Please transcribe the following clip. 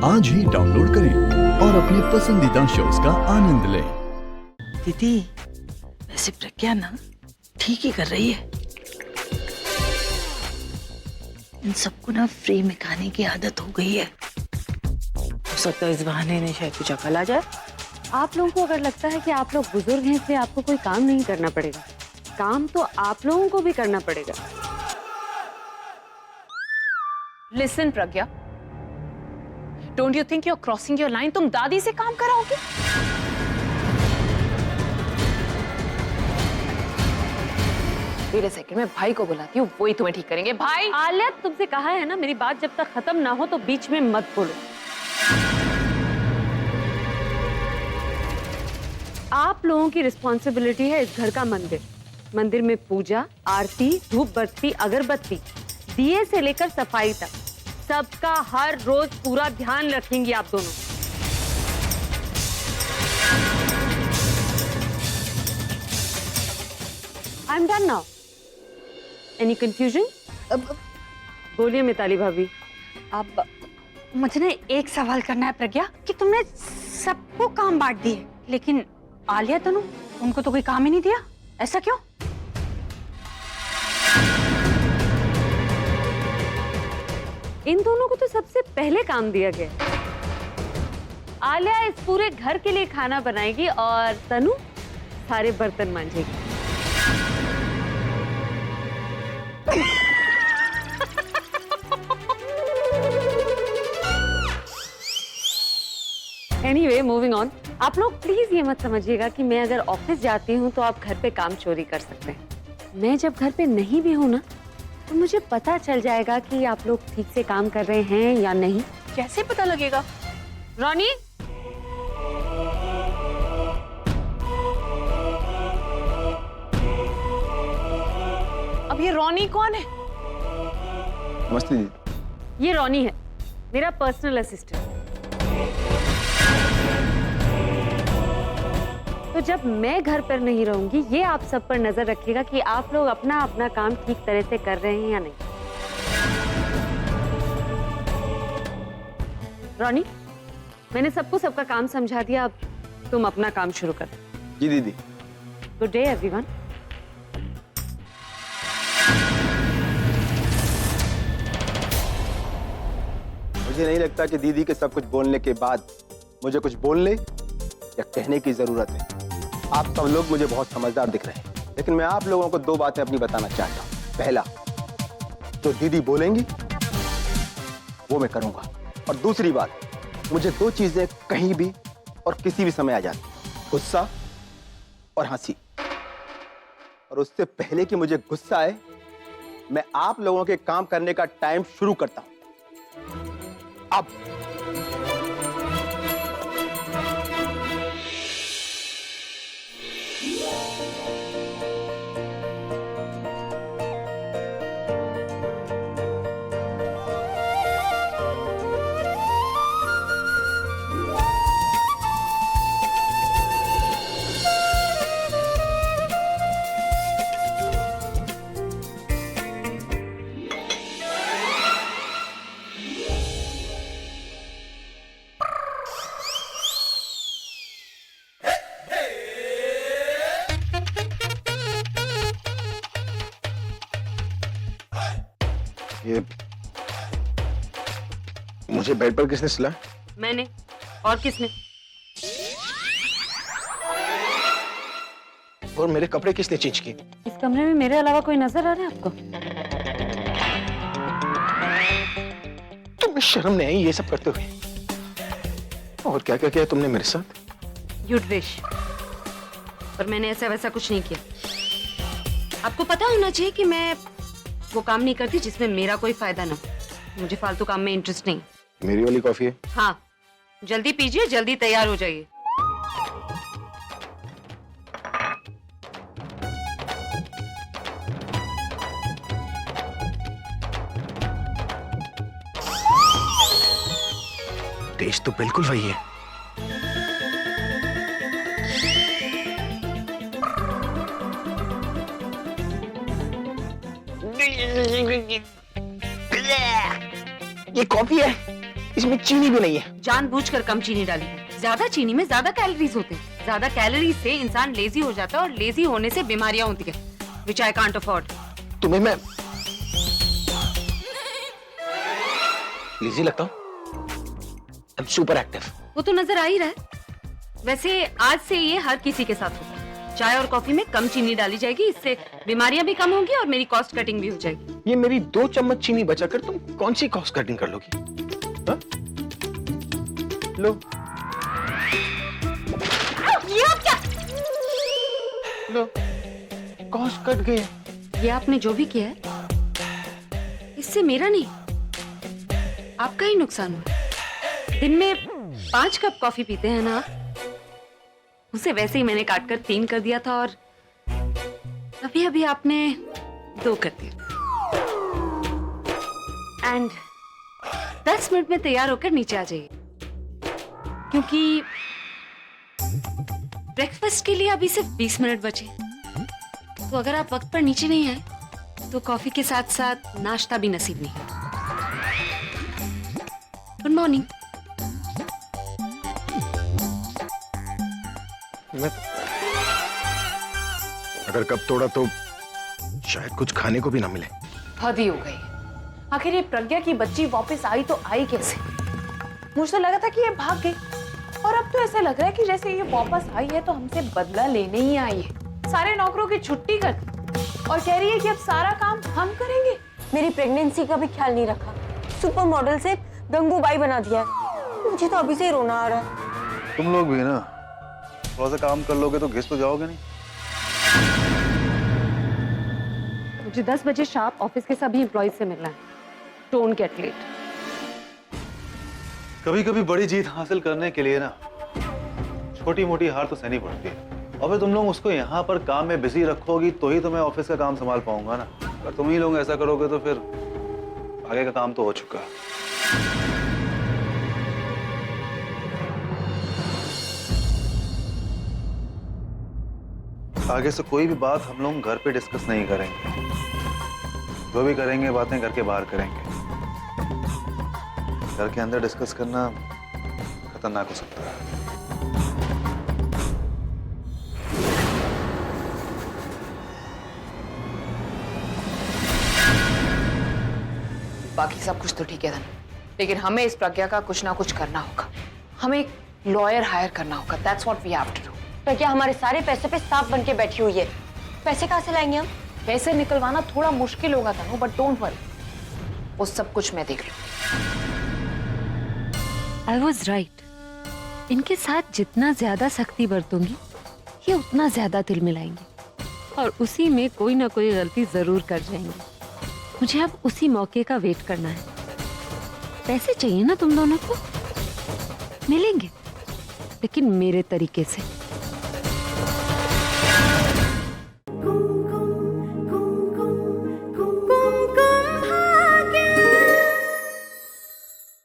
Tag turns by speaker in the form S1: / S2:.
S1: आज ही डाउनलोड करें और अपने पसंदीदा शोज का आनंद लें।
S2: दीदी, वैसे प्रज्ञा ना ठीक ही कर रही है। इन सबको ना फ्री में खाने की आदत हो गई है। हो सकता है इस बहाने ने शायद कुछ अकल आ जाए।
S3: आप लोगों को अगर लगता है कि आप लोग बुजुर्ग हैं इसलिए आपको कोई काम नहीं करना पड़ेगा, काम तो आप लोगों को भी करना पड़ेगा।
S4: Listen Pragya, don't you think you are crossing your line? तुम दादी से काम कराओगे? वेट अ सेकंड, मैं भाई को बुलाती हूँ, वही तुम्हें ठीक करेंगे। भाई,
S3: आलिया, तुमसे कहा है ना, मेरी बात जब तक खत्म ना हो तो बीच में मत बोलो। आप लोगों की रिस्पॉन्सिबिलिटी है इस घर का मंदिर। मंदिर में पूजा, आरती, धूप बत्ती, अगरबत्ती, दिए से लेकर सफाई तक सबका हर रोज पूरा ध्यान रखेंगी आप दोनों। I am done now. Any confusion? बोलिए मिताली भाभी।
S5: अब मुझे ना एक सवाल करना है प्रज्ञा, कि तुमने सबको काम बांट दिए, लेकिन आलिया तनु, उनको तो कोई काम ही नहीं दिया, ऐसा क्यों?
S3: इन दोनों को तो सबसे पहले काम दिया गया। आलिया इस पूरे घर के लिए खाना बनाएगी और तनु सारे बर्तन मांजेगी। Anyway, moving on. आप लोग प्लीज ये मत समझिएगा कि मैं अगर ऑफिस जाती हूँ तो आप घर पे काम चोरी कर सकते हैं। मैं जब घर पे नहीं भी हूँ ना, तो मुझे पता चल जाएगा कि आप लोग ठीक से काम कर रहे हैं या नहीं।
S4: कैसे पता लगेगा?
S3: रोनी,
S4: अब ये रोनी कौन है?
S6: नमस्ते दीदी।
S3: ये रोनी है, मेरा पर्सनल असिस्टेंट। तो जब मैं घर पर नहीं रहूंगी, ये आप सब पर नजर रखिएगा कि आप लोग अपना अपना काम ठीक तरह से कर रहे हैं या नहीं। रोनी, मैंने सबको सबका काम समझा दिया, अब तुम अपना काम शुरू कर।
S6: जी दीदी।
S3: Good day everyone.
S6: मुझे नहीं लगता कि दीदी के सब कुछ बोलने के बाद मुझे कुछ बोलने या कहने की जरूरत है। आप सब लोग मुझे बहुत समझदार दिख रहे हैं, लेकिन मैं आप लोगों को दो बातें अपनी बताना चाहता हूँ। पहला, जो दीदी बोलेंगी वो मैं करूंगा, और दूसरी बात, मुझे दो चीजें कहीं भी और किसी भी समय आ जाती, गुस्सा और हंसी। और उससे पहले कि मुझे गुस्सा आए, मैं आप लोगों के काम करने का टाइम शुरू करता हूं। अब
S7: ये मुझे बेड पर किसने सुलाया?
S3: मैंने। और किसने?
S7: और मेरे कपड़े किसने चेंज किए?
S3: इस कमरे में मेरे अलावा कोई नजर आ रहा है आपको?
S7: तुम्हें शर्म नहीं आई ये सब करते हुए? और क्या क्या किया तुमने मेरे साथ?
S3: You'd wish। पर मैंने ऐसा वैसा कुछ नहीं किया। आपको पता होना चाहिए कि मैं वो काम नहीं करती जिसमें मेरा कोई फायदा ना। मुझे फालतू काम में इंटरेस्ट नहीं।
S7: मेरी वाली कॉफी है?
S3: हाँ, जल्दी पीजिए, जल्दी तैयार हो जाइए।
S7: टेस्ट तो बिल्कुल वही है। ये कॉफी है? इसमें चीनी भी नहीं है।
S3: जानबूझकर कम चीनी डाली है। ज्यादा चीनी में ज्यादा कैलोरीज होते हैं। ज्यादा कैलोरीज से इंसान लेजी हो जाता है और लेजी होने से बीमारियां होती है, which I can't afford।
S7: तुम्हें मैं लेजी लगता हूँ? I'm super active।
S3: वो तो नजर आ ही रहा है। वैसे आज से ये हर किसी के साथ होगा। चाय और कॉफी में कम चीनी डाली जाएगी, इससे बीमारियां भी कम होंगी और मेरी कॉस्ट कटिंग भी हो जाएगी।
S7: ये मेरी 2 चम्मच चीनी बचाकर तुम कौन सी कॉस्ट कटिंग कर लोगी? हाँ? लो।
S3: ये आप क्या?
S7: लो, कॉस्ट कट गई।
S3: ये आपने जो भी किया है, इससे मेरा नहीं, आपका ही नुकसान हुआ। दिन में 5 कप कॉफी पीते हैं ना, उसे वैसे ही मैंने काटकर 3 कर दिया था और अभी अभी आपने 2 कर दिया। एंड 10 मिनट में तैयार होकर नीचे आ जाइए, क्योंकि ब्रेकफास्ट के लिए अभी सिर्फ 20 मिनट बचे। तो अगर आप वक्त पर नीचे नहीं आए तो कॉफी के साथ साथ नाश्ता भी नसीब नहीं। Good morning.
S7: अगर कब तोड़ा तो शायद कुछ खाने को भी ना मिले।
S4: हद ही हो गई। आखिर ये प्रज्ञा की बच्ची वापस आई तो आई कैसे? मुझे लगा था कि ये भाग गई और अब तो ऐसा लग रहा है कि जैसे ये वापस आई है तो हमसे बदला लेने ही आई है। सारे नौकरों की छुट्टी कर दी और कह रही है कि अब सारा काम हम करेंगे।
S8: मेरी प्रेगनेंसी का भी ख्याल नहीं रखा, सुपर मॉडल से गंगूबाई बना दिया है। मुझे तो अभी से ही रोना आ रहा है।
S1: तुम लोग भी ना थोड़ा सा काम कर लोगे तो घिस तो जाओगे नहीं।
S3: मुझे 10 बजे शार्प ऑफिस के सभी एम्प्लॉइज से मिलना है। Don't get late.
S1: कभी कभी बड़ी जीत हासिल करने के लिए ना छोटी मोटी हार तो सहनी पड़ती है। और फिर तुम लोग उसको यहाँ पर काम में बिजी रखोगी तो ही तो मैं ऑफिस का काम संभाल पाऊंगा ना। अगर तुम ही लोग ऐसा करोगे तो फिर आगे का काम तो हो चुका है। आगे से कोई भी बात हम लोग घर पे डिस्कस नहीं करेंगे। जो भी करेंगे बातें घर के बाहर करेंगे। घर के अंदर डिस्कस करना खतरनाक हो सकता है।
S4: बाकी सब कुछ तो ठीक है धन, लेकिन हमें इस प्रज्ञा का कुछ ना कुछ करना होगा। हमें एक लॉयर हायर करना होगा। That's what we have to do.
S8: Pragya हमारे सारे पैसे पे सांप बन के बैठी हुई है। पैसे कहाँ से लाएंगे हम?
S4: पैसे निकलवाना थोड़ा मुश्किल होगा तनु, बट डोंट वरी, वो सब कुछ मैं देख लूं।
S3: I was right। इनके साथ जितना ज्यादा सख्ती बरतूंगी ये उतना ज्यादा तिल मिलाएंगे और उसी में कोई ना कोई गलती जरूर कर जाएंगे। मुझे अब उसी मौके का वेट करना है। पैसे चाहिए ना तुम दोनों को, मिलेंगे लेकिन मेरे तरीके से।